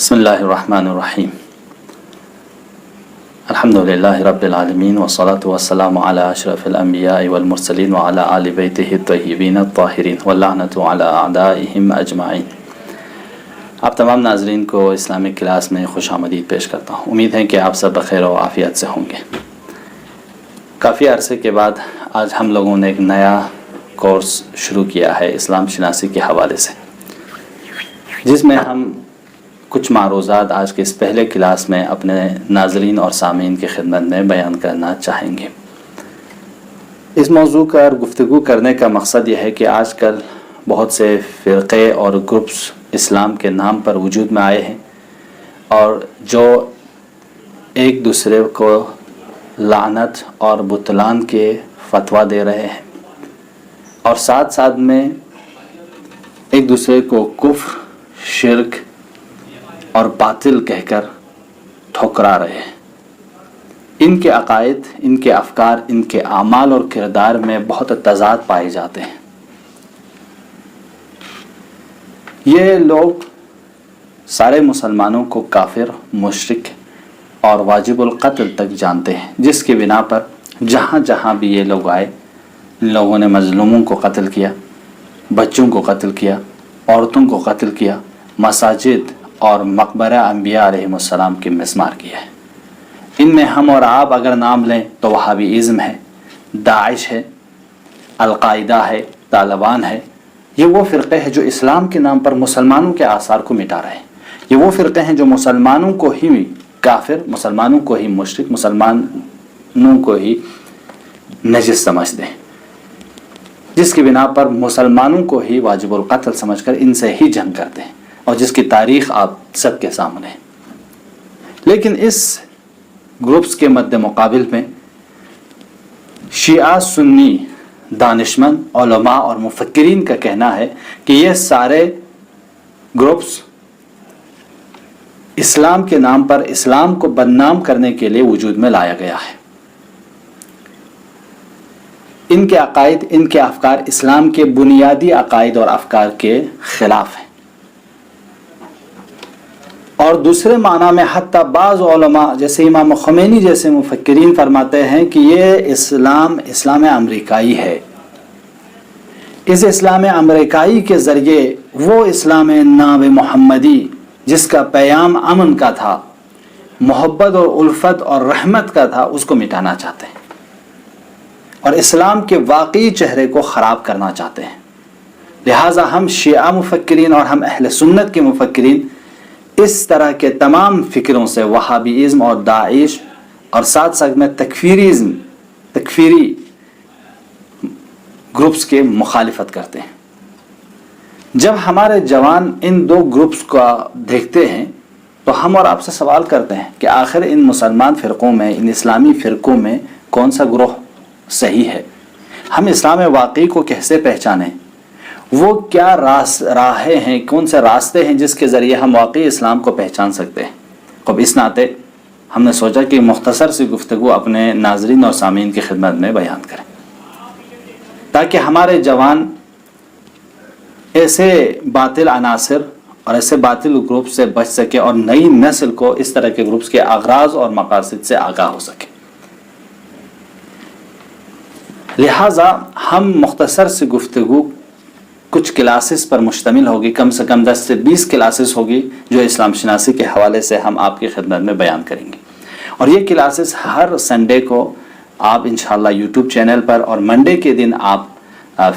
بسم اللہ الرحمن الرحیم الحمدللہ رب العالمین والصلاة والسلام علی اشرف الانبیاء والمرسلین وعلی آل بیتہ الطیبین الطاہرین واللعنۃ علی اعدائہم اجمعین۔ آپ تمام ناظرین کو اسلامک کلاس میں خوش آمدید پیش کرتا ہوں۔ امید ہے کہ آپ سب بخیر و عافیت سے ہوں گے۔ کافی عرصے کے بعد آج ہم لوگوں نے ایک نیا کورس شروع کیا ہے اسلام شناسی کے حوالے سے، جس میں ہم کچھ معروضات آج کے اس پہلے کلاس میں اپنے ناظرین اور سامعین کی خدمت میں بیان کرنا چاہیں گے۔ اس موضوع پر گفتگو کرنے کا مقصد یہ ہے کہ آج کل بہت سے فرقے اور گروپس اسلام کے نام پر وجود میں آئے ہیں، اور جو ایک دوسرے کو لعنت اور بطلان کے فتویٰ دے رہے ہیں، اور ساتھ ساتھ میں ایک دوسرے کو کفر، شرک اور باطل کہہ کر ٹھکرا رہے ہیں۔ ان کے عقائد، ان کے افکار، ان کے اعمال اور کردار میں بہت تضاد پائے جاتے ہیں۔ یہ لوگ سارے مسلمانوں کو کافر، مشرک اور واجب القتل تک جانتے ہیں، جس کی بنا پر جہاں جہاں بھی یہ لوگ آئے، ان لوگوں نے مظلوموں کو قتل کیا، بچوں کو قتل کیا، عورتوں کو قتل کیا، مساجد اور مقبرہ انبیاء علیہ السلام کی مسمار کیا ہے۔ ان میں ہم اور آپ اگر نام لیں تو وہابیزم ہے، داعش ہے، القاعدہ ہے، طالبان ہے۔ یہ وہ فرقے ہیں جو اسلام کے نام پر مسلمانوں کے آثار کو مٹا رہے ہیں۔ یہ وہ فرقے ہیں جو مسلمانوں کو ہی کافر، مسلمانوں کو ہی مشرک، مسلمانوں کو ہی نجس سمجھتے ہیں، جس کی بنا پر مسلمانوں کو ہی واجب القتل سمجھ کر ان سے ہی جنگ کرتے ہیں، اور جس کی تاریخ آپ سب کے سامنے ہے۔ لیکن اس گروپس کے مد مقابل میں شیعہ سنی دانشمند، علماء اور مفکرین کا کہنا ہے کہ یہ سارے گروپس اسلام کے نام پر اسلام کو بدنام کرنے کے لیے وجود میں لایا گیا ہے۔ ان کے عقائد، ان کے افکار اسلام کے بنیادی عقائد اور افکار کے خلاف ہیں، اور دوسرے معنی میں حتیٰ بعض علماء جیسے امام خمینی جیسے مفکرین فرماتے ہیں کہ یہ اسلام امریکائی ہے۔ اس اسلام امریکائی کے ذریعے وہ اسلام ناب محمدی جس کا پیام امن کا تھا، محبت اور الفت اور رحمت کا تھا، اس کو مٹانا چاہتے ہیں، اور اسلام کے واقعی چہرے کو خراب کرنا چاہتے ہیں۔ لہٰذا ہم شیعہ مفکرین اور ہم اہل سنت کے مفکرین اس طرح کے تمام فکروں سے، وہابیزم اور داعش اور ساتھ ساتھ میں تکفیری گروپس کے مخالفت کرتے ہیں۔ جب ہمارے جوان ان دو گروپس کو دیکھتے ہیں تو ہم اور آپ سے سوال کرتے ہیں کہ آخر ان مسلمان فرقوں میں، ان اسلامی فرقوں میں کون سا گروہ صحیح ہے؟ ہم اسلام واقعی کو کیسے پہچانیں؟ وہ کیا راہیں ہیں، کون سے راستے ہیں جس کے ذریعے ہم واقعی اسلام کو پہچان سکتے ہیں؟ اب اس ناطے ہم نے سوچا کہ مختصر سی گفتگو اپنے ناظرین اور سامعین کی خدمت میں بیان کریں، تاکہ ہمارے جوان ایسے باطل عناصر اور ایسے باطل گروپ سے بچ سکے اور نئی نسل کو اس طرح کے گروپس کے اغراض اور مقاصد سے آگاہ ہو سکے۔ لہٰذا ہم مختصر سی گفتگو کچھ کلاسز پر مشتمل ہوگی، کم سے کم 10 سے 20 کلاسز ہوگی جو اسلام شناسی کے حوالے سے ہم آپ کی خدمت میں بیان کریں گے، اور یہ کلاسز ہر سنڈے کو آپ انشاءاللہ یوٹیوب چینل پر، اور منڈے کے دن آپ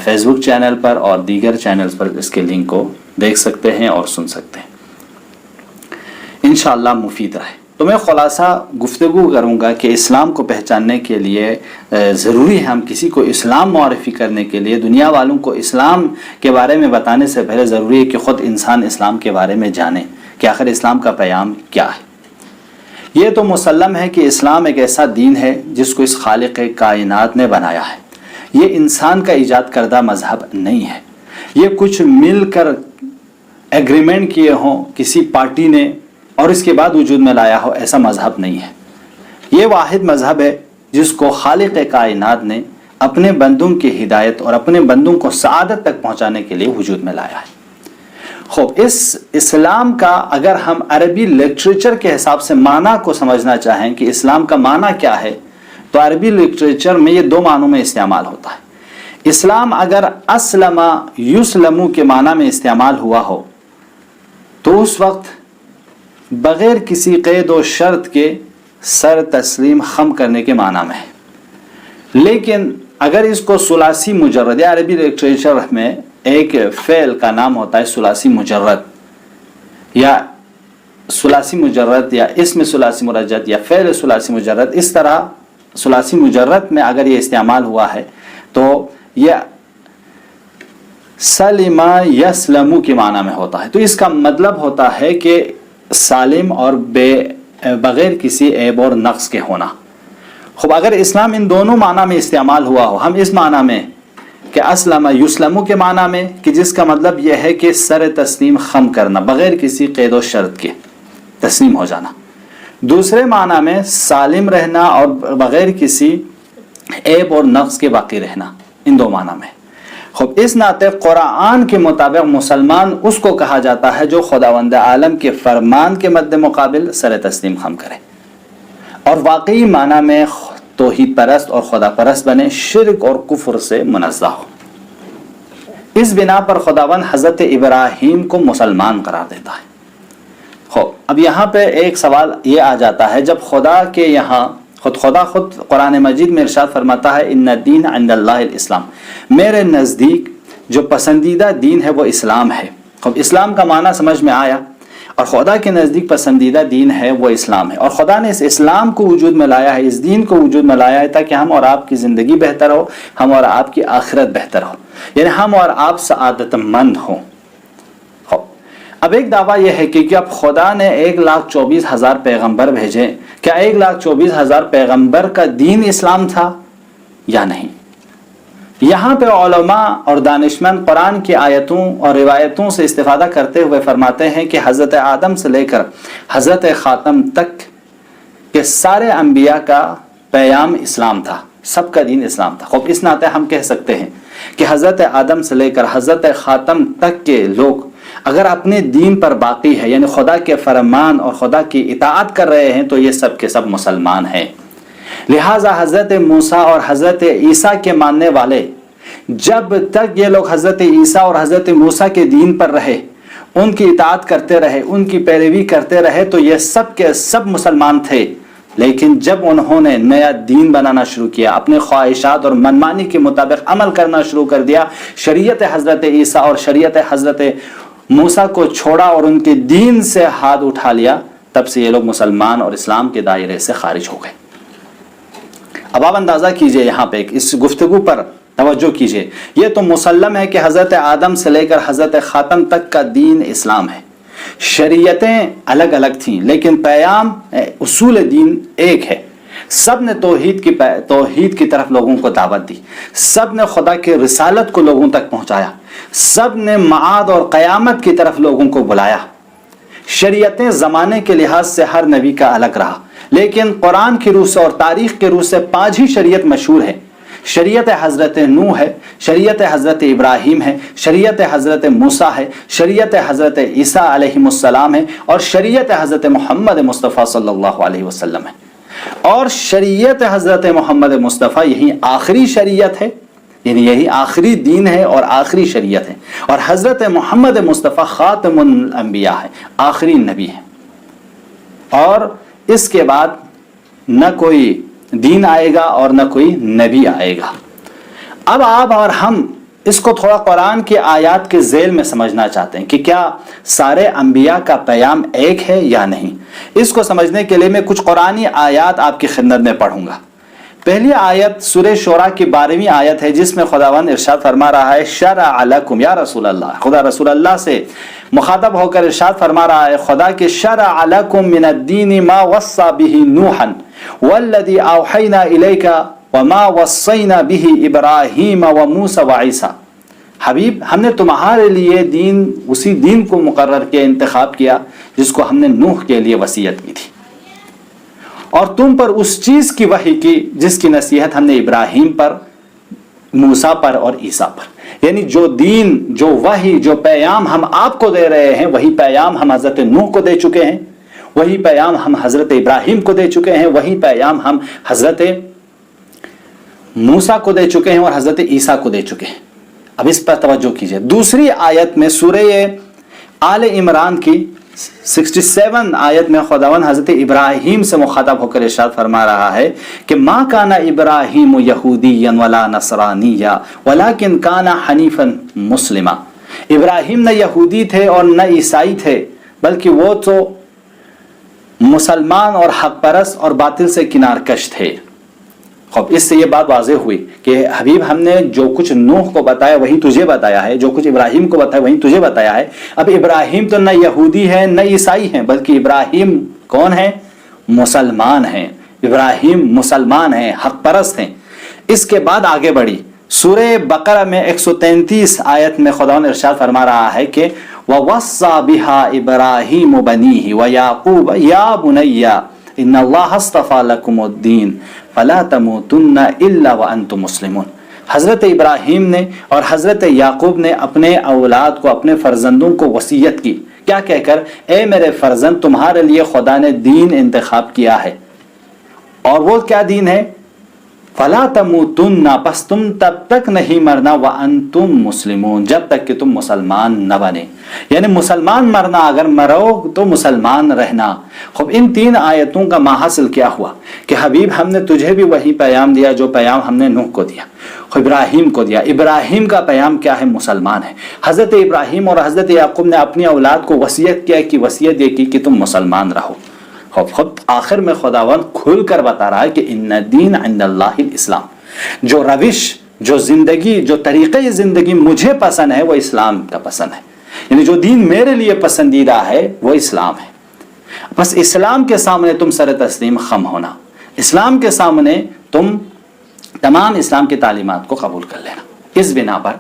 فیس بک چینل پر اور دیگر چینلز پر اس کے لنک کو دیکھ سکتے ہیں اور سن سکتے ہیں۔ انشاءاللہ مفید رہے۔ تو میں خلاصہ گفتگو کروں گا کہ اسلام کو پہچاننے کے لیے ضروری ہے، ہم کسی کو اسلام معرفی کرنے کے لیے، دنیا والوں کو اسلام کے بارے میں بتانے سے پہلے ضروری ہے کہ خود انسان اسلام کے بارے میں جانے کہ آخر اسلام کا پیام کیا ہے۔ یہ تو مسلم ہے کہ اسلام ایک ایسا دین ہے جس کو اس خالق کائنات نے بنایا ہے۔ یہ انسان کا ایجاد کردہ مذہب نہیں ہے۔ یہ کچھ مل کر ایگریمنٹ کیے ہوں کسی پارٹی نے اور اس کے بعد وجود میں لایا ہو، ایسا مذہب نہیں ہے۔ یہ واحد مذہب ہے جس کو خالق کائنات نے اپنے بندوں کی ہدایت اور اپنے بندوں کو سعادت تک پہنچانے کے لیے وجود میں لایا ہے۔ خوب اس اسلام کا اگر ہم عربی لٹریچر کے حساب سے معنی کو سمجھنا چاہیں کہ اسلام کا معنی کیا ہے، تو عربی لٹریچر میں یہ دو معنوں میں استعمال ہوتا ہے۔ اسلام اگر اسلم یسلم کے معنی میں استعمال ہوا ہو تو اس وقت بغیر کسی قید و شرط کے سر تسلیم خم کرنے کے معنی میں ہے۔ لیکن اگر اس کو ثلاثی مجرد، یا عربی لٹریچر میں ایک فعل کا نام ہوتا ہے ثلاثی مجرد، یا ثلاثی مجرد یا اسم ثلاثی مجرد یا فعل ثلاثی مجرد، اس طرح ثلاثی مجرد میں اگر یہ استعمال ہوا ہے تو یہ سلم یسلم کے معنی میں ہوتا ہے۔ تو اس کا مطلب ہوتا ہے کہ سالم اور بغیر کسی عیب اور نقص کے ہونا۔ خوب اگر اسلام ان دونوں معنی میں استعمال ہوا ہو، ہم اس معنی میں کہ اسلم یسلم کے معنی میں کہ جس کا مطلب یہ ہے کہ سر تسلیم خم کرنا، بغیر کسی قید و شرط کے تسلیم ہو جانا، دوسرے معنی میں سالم رہنا اور بغیر کسی عیب اور نقص کے باقی رہنا، ان دو معنی میں۔ خوب اس ناطے قرآن کے مطابق مسلمان اس کو کہا جاتا ہے جو خداوند عالم کے فرمان کے مد مقابل سر تسلیم خم کرے اور واقعی معنی میں توحید پرست اور خدا پرست بنے، شرک اور کفر سے منزہ ہو۔ اس بنا پر خداوند حضرت ابراہیم کو مسلمان قرار دیتا ہے۔ خوب اب یہاں پہ ایک سوال یہ آ جاتا ہے، جب خدا کے یہاں خدا قرآن مجید میں ارشاد فرماتا ہے ان الدین عند اللہ الاسلام، میرے نزدیک جو پسندیدہ دین ہے وہ اسلام ہے۔ خوب اسلام کا معنی سمجھ میں آیا، اور خدا کے نزدیک پسندیدہ دین ہے وہ اسلام ہے، اور خدا نے اس اسلام کو وجود میں لایا ہے، اس دین کو وجود میں لایا ہے تاکہ ہم اور آپ کی زندگی بہتر ہو، ہم اور آپ کی آخرت بہتر ہو، یعنی ہم اور آپ سعادت مند ہوں۔ اب ایک دعویٰ یہ ہے کہ اب خدا نے 1,24,000 پیغمبر بھیجے، کیا 1,24,000 پیغمبر کا دین اسلام تھا یا نہیں؟ یہاں پہ علماء اور دانشمند قرآن کی آیتوں اور روایتوں سے استفادہ کرتے ہوئے فرماتے ہیں کہ حضرت آدم سے لے کر حضرت خاتم تک کے سارے انبیاء کا پیام اسلام تھا، سب کا دین اسلام تھا۔ خوب اس ناطے ہم کہہ سکتے ہیں کہ حضرت آدم سے لے کر حضرت خاتم تک کے لوگ اگر اپنے دین پر باقی ہے، یعنی خدا کے فرمان اور خدا کی اطاعت کر رہے ہیں، تو یہ سب کے سب مسلمان ہیں۔ لہٰذا حضرت موسیٰ اور حضرت عیسیٰ کے ماننے والے جب تک یہ لوگ حضرت عیسیٰ اور حضرت موسیٰ کے دین پر رہے، ان کی اطاعت کرتے رہے، ان کی پیروی کرتے رہے، تو یہ سب کے سب مسلمان تھے۔ لیکن جب انہوں نے نیا دین بنانا شروع کیا، اپنے خواہشات اور منمانی کے مطابق عمل کرنا شروع کر دیا، شریعت حضرت عیسیٰ اور شریعت حضرت موسیٰ کو چھوڑا اور ان کے دین سے ہاتھ اٹھا لیا، تب سے یہ لوگ مسلمان اور اسلام کے دائرے سے خارج ہو گئے۔ اب آپ اندازہ کیجئے، یہاں پہ اس گفتگو پر توجہ کیجئے، یہ تو مسلم ہے کہ حضرت آدم سے لے کر حضرت خاتم تک کا دین اسلام ہے، شریعتیں الگ الگ تھیں لیکن پیام اصول دین ایک ہے۔ سب نے توحید کی طرف لوگوں کو دعوت دی، سب نے خدا کی رسالت کو لوگوں تک پہنچایا، سب نے معاد اور قیامت کی طرف لوگوں کو بلایا۔ شریعتیں زمانے کے لحاظ سے ہر نبی کا الگ رہا، لیکن قرآن کی روح سے اور تاریخ کی روح سے 5 ہی شریعت مشہور ہے۔ شریعت حضرت نوح ہے، شریعت حضرت ابراہیم ہے، شریعت حضرت موسیٰ ہے، شریعت حضرت عیسیٰ علیہ السلام ہے، اور شریعت حضرت محمد مصطفیٰ صلی اللہ علیہ وسلم ہے۔ اور شریعت حضرت محمد مصطفیٰ یہی آخری شریعت ہے، یعنی یہی آخری دین ہے اور آخری شریعت ہے، اور حضرت محمد مصطفیٰ خاتم الانبیاء ہے، آخری نبی ہے، اور اس کے بعد نہ کوئی دین آئے گا اور نہ کوئی نبی آئے گا۔ اب آپ اور ہم اس کو تھوڑا قرآن کی آیات کے ذیل میں سمجھنا چاہتے ہیں کہ کیا سارے انبیاء کا پیام ایک ہے یا نہیں۔ اس کو سمجھنے کے لیے میں کچھ قرآنی آیات آپ کی خدمت میں پڑھوں گا۔ پہلی آیت سورہ شورى کی 12ویں آیت ہے، جس میں خداوند ارشاد فرما رہا ہے شرع لکم یا رسول اللہ، خدا رسول اللہ سے مخاطب ہو کر ارشاد فرما رہا ہے خدا کہ شرع لکم من الدین ما وصى به نوحا والذی اوحینا الیک وما وصینا به ابراہیم وموسیٰ وعیسیٰ۔ حبیب، ہم نے تمہارے لیے دین، اسی دین کو مقرر کیا، انتخاب کیا جس کو ہم نے نوح کے لیے وصیت کی تھی، اور تم پر اس چیز کی وحی کی جس کی نصیحت ہم نے ابراہیم پر، موسیٰ پر اور عیسیٰ پر۔ یعنی جو دین، جو وحی، جو پیام ہم آپ کو دے رہے ہیں، وہی پیام ہم حضرت نوح کو دے چکے ہیں، وہی پیام ہم حضرت ابراہیم کو دے چکے ہیں، وہی پیام ہم حضرت موسیٰ کو دے چکے ہیں اور حضرت عیسیٰ کو دے چکے ہیں۔ اب اس پر توجہ کیجئے، دوسری آیت میں سورہ آل عمران کی 67 آیت میں خداوند حضرت ابراہیم سے مخاطب ہو کر ارشاد فرما رہا ہے کہ ما کان ابراہیم یہودیا ولا نصرانیا ولکن کان حنیفا مسلما۔ ابراہیم نہ یہودی تھے اور نہ عیسائی تھے، بلکہ وہ تو مسلمان اور حق پرست اور باطل سے کنار کش تھے۔ خب اس سے یہ بات واضح ہوئی کہ حبیب ہم نے جو کچھ نوح کو بتایا وہی تجھے بتایا ہے، جو کچھ ابراہیم کو بتایا وہی تجھے بتایا ہے۔ اب ابراہیم تو نہ یہودی ہے نہ عیسائی ہیں، بلکہ ابراہیم کون ہے؟ مسلمان ہیں۔ ابراہیم مسلمان ہیں، حق پرست ہیں۔ اس کے بعد آگے بڑھی سورہ بقرہ میں 133 آیت میں خداوند ارشاد فرما رہا ہے کہ وَوَصَّى بِهَا إِبْرَاهِيمُ بَنِيهِ وَيَعْقُوبَ يَا بُنَيَّ إِنَّ اللَّهَ اصْطَفَى لَكُمُ الدِّينَ فَلَا تَمُوتُنَّ إِلَّا وَأَنْتُمْ مُسْلِمُونَ۔ حضرت ابراہیم نے اور حضرت یعقوب نے اپنے اولاد کو، اپنے فرزندوں کو وصیت کی، کیا کہہ کر؟ اے میرے فرزند، تمہارے لیے خدا نے دین انتخاب کیا ہے، اور وہ کیا دین ہے؟ فَلَا تَمُوتُنَّ، پس تم تب تک نہیں مرنا، وَأَنْتُمْ مُسْلِمُونَ، جب تک کہ تم مسلمان نہ بنے۔ یعنی مسلمان مرنا، اگر مرو تو مسلمان رہنا۔ خب ان تین آیتوں کا ماحصل کیا ہوا کہ حبیب ہم نے تجھے بھی وہی پیام دیا جو پیام ہم نے نوح کو دیا، ابراہیم کو دیا۔ ابراہیم کا پیام کیا ہے؟ مسلمان ہے۔ حضرت ابراہیم اور حضرت یعقوب نے اپنی اولاد کو وصیت کیا کہ وصیت یہ کی کہ تم مسلمان رہو۔ خود آخر میں خداوند کھل کر بتا رہا ہے کہ ان الدین عند اللہ الاسلام، جو روش، جو زندگی، جو طریقہ زندگی مجھے پسند ہے وہ اسلام کا پسند ہے، یعنی جو دین میرے لیے پسندیدہ ہے وہ اسلام ہے۔ بس اسلام کے سامنے تم سر تسلیم خم ہونا، اسلام کے سامنے تم تمام اسلام کی تعلیمات کو قبول کر لینا۔ اس بنا پر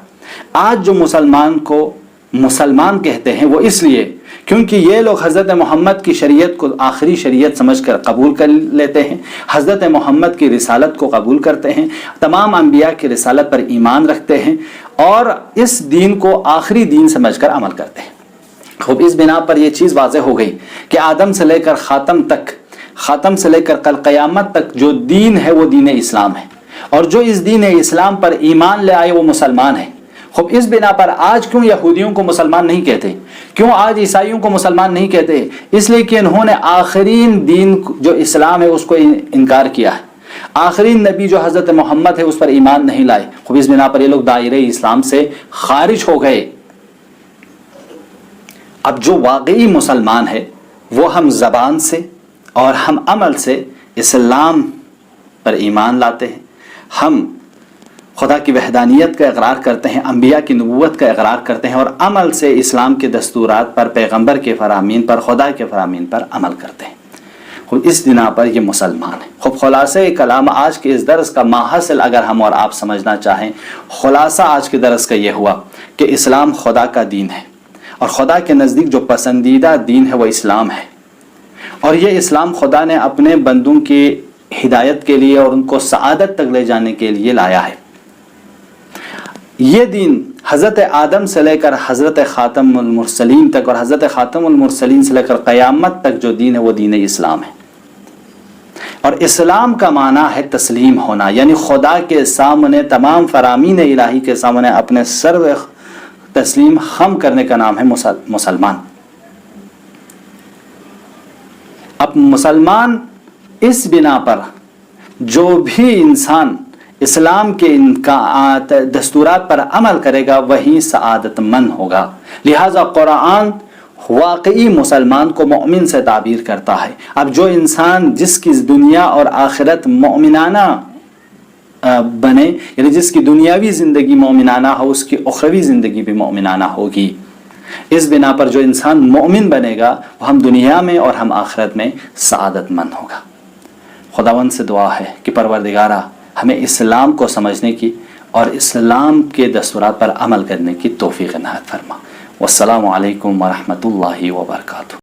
آج جو مسلمان کو مسلمان کہتے ہیں وہ اس لیے کیونکہ یہ لوگ حضرت محمد کی شریعت کو آخری شریعت سمجھ کر قبول کر لیتے ہیں، حضرت محمد کی رسالت کو قبول کرتے ہیں، تمام انبیاء کی رسالت پر ایمان رکھتے ہیں اور اس دین کو آخری دین سمجھ کر عمل کرتے ہیں۔ خوب اس بنا پر یہ چیز واضح ہو گئی کہ آدم سے لے کر خاتم سے لے کر کل قیامت تک جو دین ہے وہ دین اسلام ہے، اور جو اس دین اسلام پر ایمان لے آئے وہ مسلمان ہے۔ خوب اس بنا پر آج کیوں یہودیوں کو مسلمان نہیں کہتے، کیوں آج عیسائیوں کو مسلمان نہیں کہتے؟ اس لیے کہ انہوں نے آخرین دین جو اسلام ہے اس کو انکار کیا ہے، آخرین نبی جو حضرت محمد ہے اس پر ایمان نہیں لائے۔ خوب اس بنا پر یہ لوگ دائرہ اسلام سے خارج ہو گئے۔ اب جو واقعی مسلمان ہے وہ ہم زبان سے اور ہم عمل سے اسلام پر ایمان لاتے ہیں، ہم خدا کی وحدانیت کا اقرار کرتے ہیں، انبیاء کی نبوت کا اقرار کرتے ہیں، اور عمل سے اسلام کے دستورات پر، پیغمبر کے فرامین پر، خدا کے فرامین پر عمل کرتے ہیں۔ خود اس بنا پر یہ مسلمان ہیں۔ خود خلاصہ کلام آج کے اس درس کا ماحصل اگر ہم اور آپ سمجھنا چاہیں، خلاصہ آج کے درس کا یہ ہوا کہ اسلام خدا کا دین ہے، اور خدا کے نزدیک جو پسندیدہ دین ہے وہ اسلام ہے، اور یہ اسلام خدا نے اپنے بندوں کی ہدایت کے لیے اور ان کو سعادت تک لے جانے کے لیے لایا ہے۔ یہ دین حضرت آدم سے لے کر حضرت خاتم المرسلین تک، اور حضرت خاتم المرسلین سے لے کر قیامت تک جو دین ہے وہ دین اسلام ہے۔ اور اسلام کا معنی ہے تسلیم ہونا، یعنی خدا کے سامنے، تمام فرامین الہی کے سامنے اپنے سر تسلیم خم کرنے کا نام ہے مسلمان۔ اب مسلمان اس بنا پر جو بھی انسان اسلام کے دستورات پر عمل کرے گا وہی سعادت مند ہوگا۔ لہذا قرآن واقعی مسلمان کو مومن سے تعبیر کرتا ہے۔ اب جو انسان جس کی دنیا اور آخرت مومنانہ بنے، یعنی جس کی دنیاوی زندگی مومنانہ ہو، اس کی اخروی زندگی بھی مومنانہ ہوگی۔ اس بنا پر جو انسان مومن بنے گا وہ ہم دنیا میں اور ہم آخرت میں سعادت مند ہوگا۔ خداوند سے دعا ہے کہ پروردگارہ ہمیں اسلام کو سمجھنے کی اور اسلام کے دستورات پر عمل کرنے کی توفیق عنایت فرما۔ والسلام علیکم ورحمۃ اللہ وبرکاتہ۔